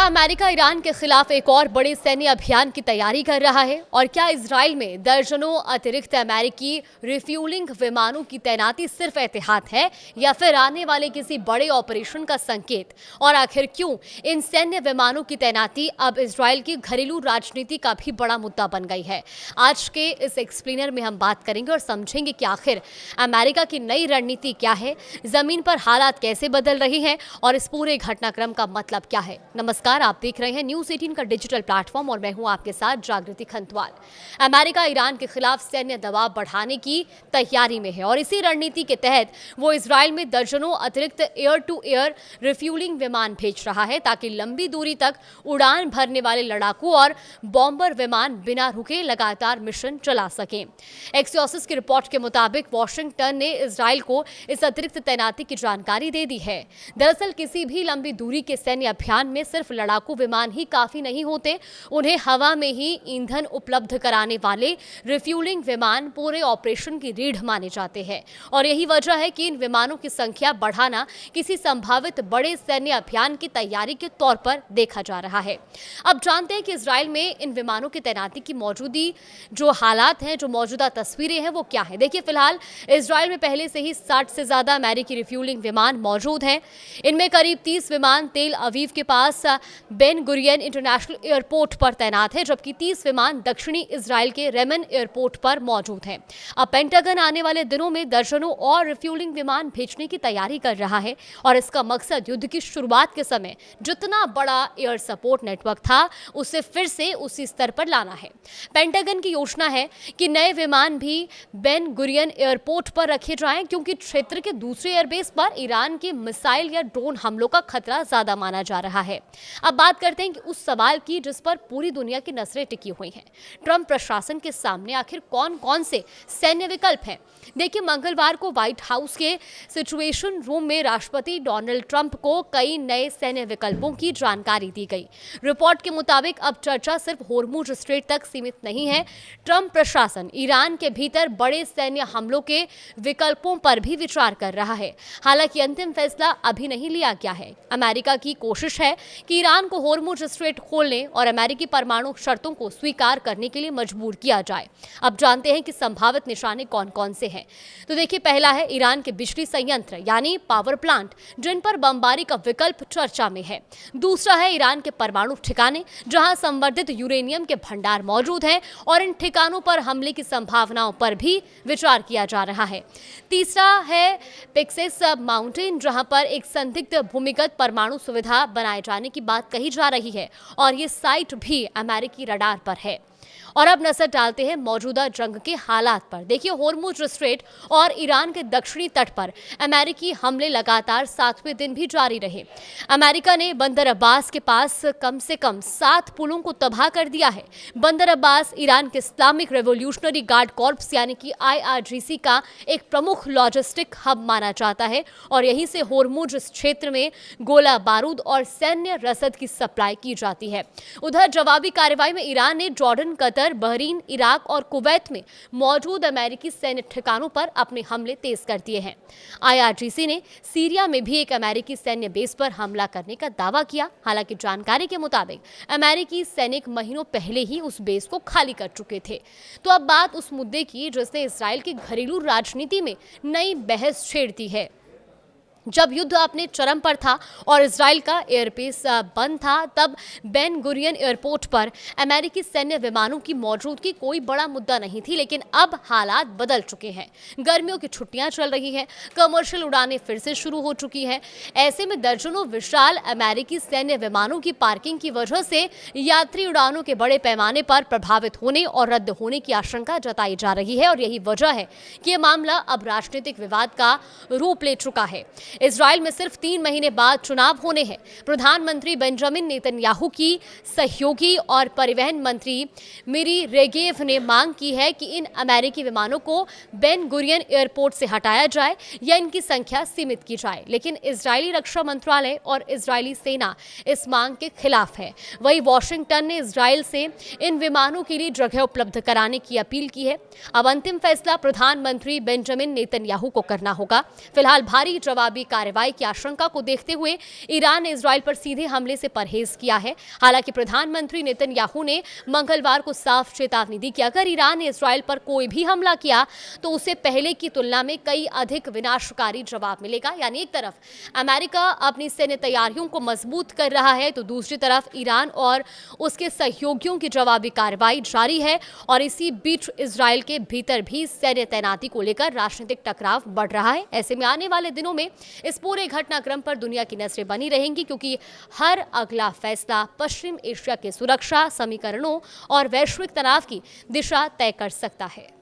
America Iran के खिलाफ एक और बड़े सैन्य अभियान की तैयारी कर रहा है? और क्या इजराइल में दर्जनों अतिरिक्त अमेरिकी रिफ्यूलिंग विमानों की तैनाती सिर्फ एहतियात है या फिर आने वाले किसी बड़े ऑपरेशन का संकेत? और आखिर क्यों इन सैन्य विमानों की तैनाती अब इजराइल की घरेलू राजनीति का भी बड़ा मुद्दा बन गई है? आज के इस एक्सप्लेनर में हम बात करेंगे और समझेंगे कि आखिर अमेरिका की नई रणनीति क्या है, जमीन पर हालात कैसे बदल रही हैं और इस पूरे घटनाक्रम का मतलब क्या है। नमस्कार, आप देख रहे हैं न्यूज़ 18 का डिजिटल प्लेटफॉर्म और मैं हूं आपके साथ जागृति खंतवाल। अमेरिका ईरान के खिलाफ सैन्य दबाव बढ़ाने की तैयारी में है और इसी रणनीति के तहत वो इजराइल में दर्जनों अतिरिक्त एयर टू एयर रिफ्यूलिंग विमान भेज रहा है ताकि लंबी दूरी तक उड़ान भरने वाले लड़ाकू और बॉम्बर विमान बिना रुके लगातार मिशन चला सकें। एक्सियोसिस की रिपोर्ट के मुताबिक वॉशिंगटन ने इजराइल को इस अतिरिक्त तैनाती की जानकारी दे दी है। दरअसल किसी भी लंबी दूरी के सैन्य अभियान में सिर्फ लड़ाकू विमान ही काफी नहीं होते, उन्हें हवा में ही ईंधन उपलब्ध कराने वाले रिफ्यूलिंग विमान पूरे ऑपरेशन की रीढ़ माने जाते हैं और यही वजह है कि इन विमानों की संख्या बढ़ाना किसी संभावित बड़े सैन्य अभियान की तैयारी के तौर पर देखा जा रहा है। अब जानते हैं कि इजराइल में इन विमानों की तैनाती की मौजूदी जो हालात हैं, जो मौजूदा तस्वीरें हैं वो क्या है। देखिए, फिलहाल इजराइल में पहले से ही 60 से ज्यादा अमेरिकी रिफ्यूलिंग विमान मौजूद हैं। इनमें करीब 30 विमान तेल अवीव के पास बेन गुरियन इंटरनेशनल एयरपोर्ट पर तैनात है, जबकि 30 विमान दक्षिणी इजराइल के रेमन एयरपोर्ट पर मौजूद हैं। अब पेंटागन आने वाले दिनों में दर्जनों और रिफ्यूलिंग विमान भेजने की तैयारी कर रहा है और इसका मकसद युद्ध की शुरुआत के समय जितना बड़ा एयर सपोर्ट नेटवर्क था उसे फिर से उसी स्तर पर लाना है। पेंटागन की योजना है कि नए विमान भी बेन गुरियन एयरपोर्ट पर रखे जाएं, क्योंकि क्षेत्र के दूसरे एयरबेस पर ईरान के मिसाइल या ड्रोन हमलों का खतरा ज्यादा माना जा रहा है। अब बात करते हैं कि उस सवाल की जिस पर पूरी दुनिया की नजरें टिकी हुई हैं। ट्रंप प्रशासन के सामने आखिर कौन कौन से सैन्य विकल्प हैं? देखिए, मंगलवार को व्हाइट हाउस के सिचुएशन रूम में राष्ट्रपति डोनाल्ड ट्रंप को कई नए सैन्य विकल्पों की जानकारी दी गई। रिपोर्ट के मुताबिक अब चर्चा सिर्फ होर्मुज स्ट्रेट तक सीमित नहीं है। ट्रंप प्रशासन ईरान के भीतर बड़े सैन्य हमलों के विकल्पों पर भी विचार कर रहा है। हालांकि अंतिम फैसला अभी नहीं लिया गया है। अमेरिका की कोशिश है कि ईरान को होर्मुज स्ट्रेट खोलने और अमेरिकी परमाणु शर्तों को स्वीकार करने के लिए मजबूर किया जाए। अब जानते हैं कि संभावित निशाने कौन कौन से हैं। तो देखिए, पहला है ईरान के बिजली संयंत्र यानी पावर प्लांट, जिन पर बमबारी का विकल्प चर्चा में है। दूसरा है ईरान के परमाणु ठिकाने, जहां संवर्धित यूरेनियम के भंडार मौजूद हैं और इन ठिकानों पर हमले की संभावनाओं पर भी विचार किया जा रहा है। तीसरा है पेक्सेस माउंटेन, जहां पर एक संदिग्ध भूमिगत परमाणु सुविधा बनाए जाने की बात कही जा रही है और ये साइट भी अमेरिकी रडार पर है। और अब नजर डालते हैं मौजूदा जंग के हालात पर। देखिए, होर्मुज स्ट्रेट और ईरान के दक्षिणी तट पर अमेरिकी हमले लगातार 7वें दिन भी जारी रहे। अमेरिका ने बंदर अब्बास के पास से कम 7 पुलों को तबाह कर दिया है। बंदर अब्बास ईरान के इस्लामिक रेवोल्यूशनरी गार्ड कॉर्प्स यानी कि IRGC का एक प्रमुख लॉजिस्टिक हब माना जाता है और यहीं से होर्मुज क्षेत्र में गोला बारूद और सैन्य रसद की सप्लाई की जाती है। उधर जवाबी कार्रवाई में ईरान ने जॉर्डन, कतर, बहरीन, इराक और कुवैत में मौजूद अमेरिकी सैन्य ठिकानों पर अपने हमले तेज कर दिए हैं। IRGC ने सीरिया में भी एक अमेरिकी सैन्य बेस पर हमला करने का दावा किया। हालांकि जानकारी के मुताबिक अमेरिकी सैनिक महीनों पहले ही उस बेस को खाली कर चुके थे। तो अब बात उस मुद्दे की जिसने इजराइल की घरेलू राजनीति में नई बहस छेड़ दी है। जब युद्ध अपने चरम पर था और इजराइल का एयरबेस बंद था, तब बेन गुरियन एयरपोर्ट पर अमेरिकी सैन्य विमानों की मौजूदगी कोई बड़ा मुद्दा नहीं थी, लेकिन अब हालात बदल चुके हैं। गर्मियों की छुट्टियां चल रही हैं, कमर्शियल उड़ानें फिर से शुरू हो चुकी हैं। ऐसे में दर्जनों विशाल अमेरिकी सैन्य विमानों की पार्किंग की वजह से यात्री उड़ानों के बड़े पैमाने पर प्रभावित होने और रद्द होने की आशंका जताई जा रही है और यही वजह है कि यह मामला अब राजनीतिक विवाद का रूप ले चुका है। इजराइल में सिर्फ 3 महीने बाद चुनाव होने हैं। प्रधानमंत्री बेंजामिन नेतन्याहू की सहयोगी और परिवहन मंत्री मिरी रेगेव ने मांग की है कि इन अमेरिकी विमानों को बेन गुरियन एयरपोर्ट से हटाया जाए या इनकी संख्या सीमित की जाए, लेकिन इजरायली रक्षा मंत्रालय और इजरायली सेना इस मांग के खिलाफ है। वहीं वॉशिंगटन ने इजराइल से इन विमानों के लिए जगह उपलब्ध कराने की अपील की है। अब अंतिम फैसला प्रधानमंत्री बेंजामिन नेतन्याहू को करना होगा। फिलहाल भारी जवाबी कार्रवाई की आशंका को देखते हुए ईरान ने इजराइल पर सीधे हमले से परहेज किया है। हालांकि प्रधानमंत्री नेतन्याहू ने मंगलवार को साफ चेतावनी दी कि अगर ईरान ने इजराइल पर कोई भी हमला किया तो उसे पहले की तुलना में कई अधिक विनाशकारी जवाब मिलेगा। यानी एक तरफ अमेरिका अपनी सैन्य तैयारियों को मजबूत कर रहा है तो दूसरी तरफ ईरान और उसके सहयोगियों की जवाबी कार्रवाई जारी है और इसी बीच इजराइल के भीतर भी सैन्य तैनाती को लेकर राजनीतिक टकराव बढ़ रहा है। ऐसे में आने वाले दिनों में इस पूरे घटनाक्रम पर दुनिया की नजरें बनी रहेंगी, क्योंकि हर अगला फैसला पश्चिम एशिया के सुरक्षा समीकरणों और वैश्विक तनाव की दिशा तय कर सकता है।